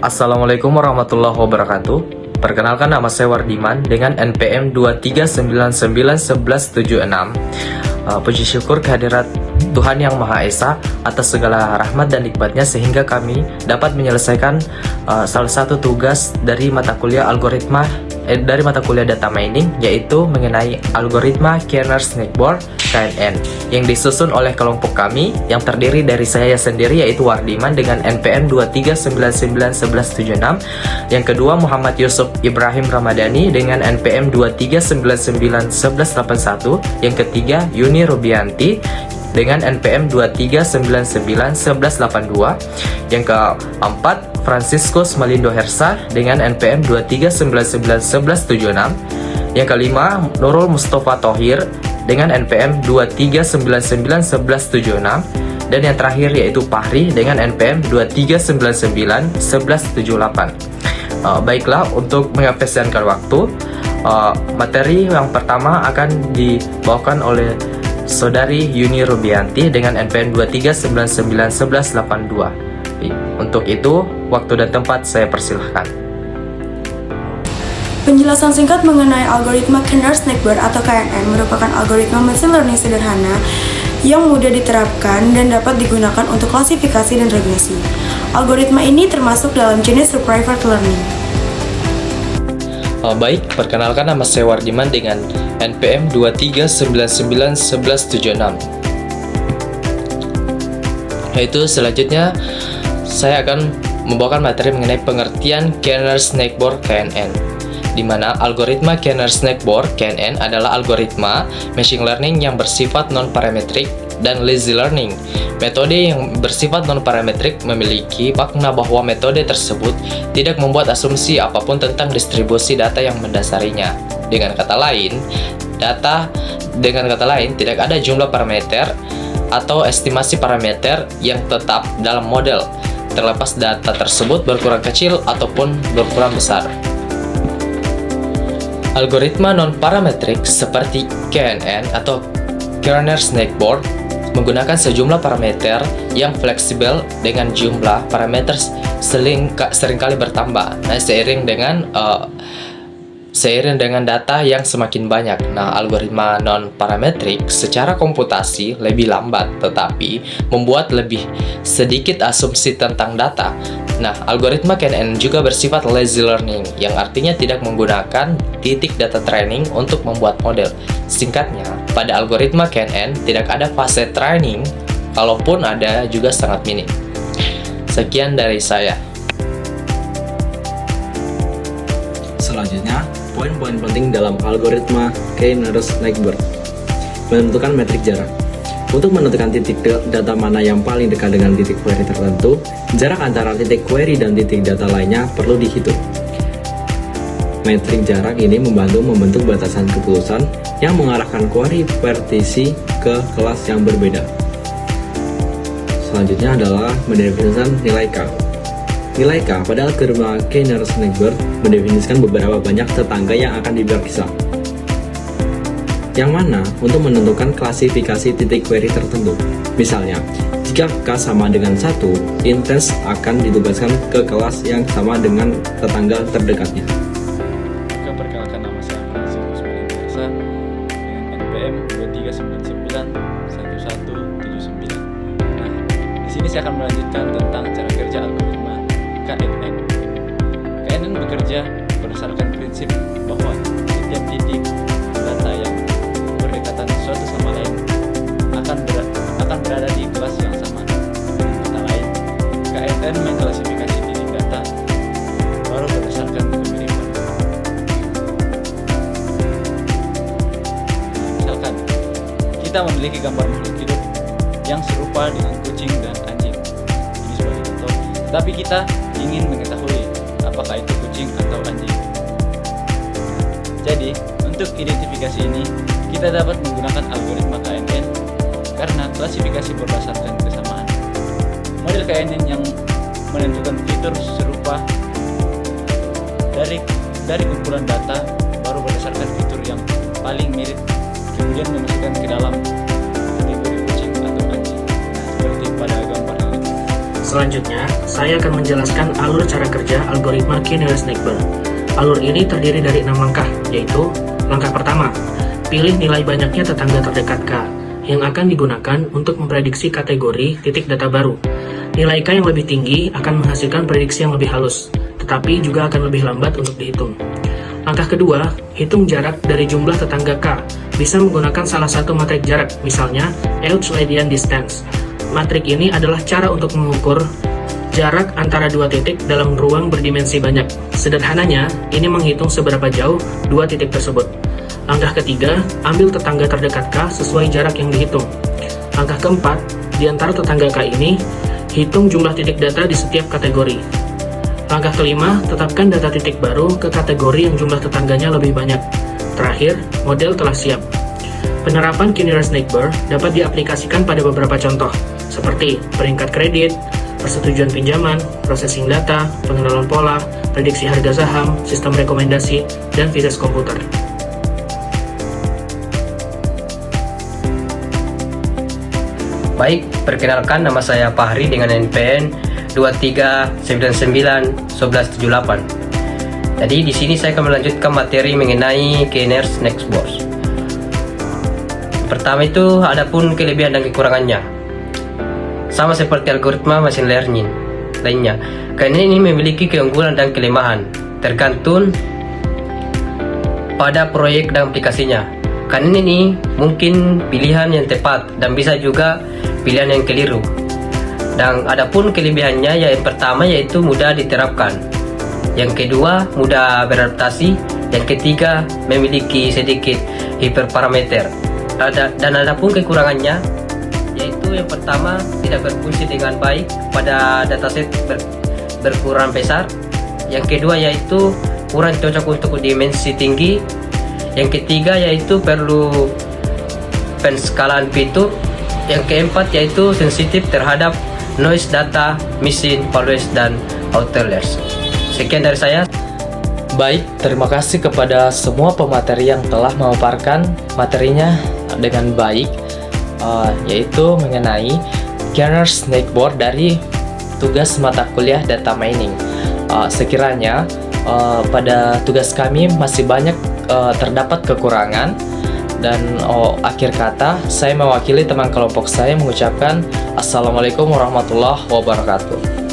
Assalamualaikum warahmatullahi wabarakatuh. Perkenalkan, nama saya Wardiman dengan NPM 239911176. Puji syukur kehadirat Tuhan Yang Maha Esa atas segala rahmat dan nikmatnya sehingga kami dapat menyelesaikan salah satu tugas dari mata kuliah data mining, yaitu mengenai algoritma Kernel-Snakeborn KNN yang disusun oleh kelompok kami yang terdiri dari saya sendiri yaitu Wardiman dengan NPM 239911176, yang kedua Muhammad Yusuf Ibrahim Ramadhani dengan NPM 239911181, yang ketiga Yuni Rubianti dengan NPM 239911182, yang keempat Franciscus Malindo Hersa dengan NPM 239911176, yang kelima Nurul Mustafa Thohir dengan NPM 239911176, dan yang terakhir yaitu Fahri dengan NPM 239911178. Baiklah, untuk mengefisienkan waktu, materi yang pertama akan dibawakan oleh Saudari Yuni Rubianti dengan NPM 239911182. Untuk itu, waktu dan tempat saya persilahkan. Penjelasan singkat mengenai algoritma Kernel-Snakeborn atau KNN merupakan algoritma machine learning sederhana yang mudah diterapkan dan dapat digunakan untuk klasifikasi dan regresi. Algoritma ini termasuk dalam jenis supervised learning. Baik, perkenalkan, nama saya Wardiman dengan NPM 239911176. Yaitu selanjutnya saya akan membawakan materi mengenai pengertian Kernel-Snakeborn KNN, di mana algoritma Kernel-Snakeborn KNN adalah algoritma machine learning yang bersifat non-parametrik dan lazy learning. Metode yang bersifat non-parametrik memiliki makna bahwa metode tersebut tidak membuat asumsi apapun tentang distribusi data yang mendasarinya. Dengan kata lain, tidak ada jumlah parameter atau estimasi parameter yang tetap dalam model, terlepas data tersebut berkurang kecil ataupun berkurang besar. Algoritma non-parametrik seperti KNN atau Kernel-Snakeborn menggunakan sejumlah parameter yang fleksibel dengan jumlah parameter seringkali bertambah. Nah, seiring dengan data yang semakin banyak. Nah, algoritma non-parametrik secara komputasi lebih lambat tetapi membuat lebih sedikit asumsi tentang data. Nah, algoritma KNN juga bersifat lazy learning, yang artinya tidak menggunakan titik data training untuk membuat model. Singkatnya, pada algoritma KNN tidak ada fase training, kalaupun ada juga sangat minim. Sekian dari saya. Selanjutnya, poin-poin penting dalam algoritma Kernel-Snakeborn. Menentukan metrik jarak. Untuk menentukan titik data mana yang paling dekat dengan titik query tertentu, jarak antara titik query dan titik data lainnya perlu dihitung. Metrik jarak ini membantu membentuk batasan ketulusan yang mengarahkan query partisi ke kelas yang berbeda. Selanjutnya adalah mendefinisikan nilai K. Nilai K pada algoritma Kernel-Snakeborn mendefinisikan beberapa banyak tetangga yang akan diperiksa, yang mana untuk menentukan klasifikasi titik query tertentu. Misalnya, jika K sama dengan 1, intens akan ditugaskan ke kelas yang sama dengan tetangga terdekatnya. Perkenalkan, nama saya Franciscus Malindo Hersa dengan NPM 239911179. Nah, di sini saya akan melanjutkan tentang cara kerja algoritma KNN. KNN bekerja berdasarkan prinsip bahwa setiap titik data yang berdekatan suatu sama lain akan berada di kelas yang sama. Dengan kata lain, KNN mengklasifikasi titik data baru berdasarkan kemiripan. Misalkan, kita memiliki gambar makhluk hidup yang serupa dengan kucing dan anjing. Ini sebagai contoh. Tetapi kita ingin mengetahui apakah itu kucing atau anjing. Jadi, untuk identifikasi ini, kita dapat menggunakan algoritma KNN karena klasifikasi berdasarkan kesamaan. Model KNN yang menentukan fitur serupa dari kumpulan data baru berdasarkan fitur yang paling mirip, kemudian memasukkan ke dalam kategori kucing atau anjing. Nah, seperti pada gambar ini. Selanjutnya, saya akan menjelaskan alur cara kerja algoritma K-nearest neighbor. Alur ini terdiri dari 6 langkah, yaitu langkah pertama, pilih nilai banyaknya tetangga terdekat K, yang akan digunakan untuk memprediksi kategori titik data baru. Nilai K yang lebih tinggi akan menghasilkan prediksi yang lebih halus, tetapi juga akan lebih lambat untuk dihitung. Langkah kedua, hitung jarak dari jumlah tetangga K, bisa menggunakan salah satu matrik jarak, misalnya Euclidean distance. Matrik ini adalah cara untuk mengukur jarak antara dua titik dalam ruang berdimensi banyak. Sederhananya, ini menghitung seberapa jauh dua titik tersebut. Langkah ketiga, ambil tetangga terdekat K sesuai jarak yang dihitung. Langkah keempat, di antara tetangga K ini, hitung jumlah titik data di setiap kategori. Langkah kelima, tetapkan data titik baru ke kategori yang jumlah tetangganya lebih banyak. Terakhir, model telah siap. Penerapan K-nearest neighbor dapat diaplikasikan pada beberapa contoh, seperti peringkat kredit, persetujuan pinjaman, processing data, pengenalan pola, prediksi harga saham, sistem rekomendasi, dan visas komputer. Baik, perkenalkan nama saya Fahri dengan NPN 23991178. Jadi di sini saya akan melanjutkan materi mengenai K-nearest neighbor. Pertama itu adapun kelebihan dan kekurangannya. Sama seperti algoritma machine learning lainnya, karena ini memiliki keunggulan dan kelemahan tergantung pada proyek dan aplikasinya. Karena ini mungkin pilihan yang tepat dan bisa juga pilihan yang keliru. Dan adapun kelebihannya, yang pertama yaitu mudah diterapkan, yang kedua mudah beradaptasi, yang ketiga memiliki sedikit hiperparameter. Dan adapun kekurangannya, yaitu yang pertama tidak berfungsi dengan baik pada dataset berukuran besar, yang kedua yaitu kurang cocok untuk dimensi tinggi, yang ketiga yaitu perlu penskalaan fitur, yang keempat yaitu sensitif terhadap noise data, missing values, dan outliers. Sekian dari saya. Baik, terima kasih kepada semua pemateri yang telah memaparkan materinya dengan baik, yaitu mengenai K-nearest neighbor dari tugas mata kuliah data mining. Sekiranya pada tugas kami masih banyak terdapat kekurangan, dan akhir kata saya mewakili teman kelompok saya mengucapkan Assalamualaikum warahmatullahi wabarakatuh.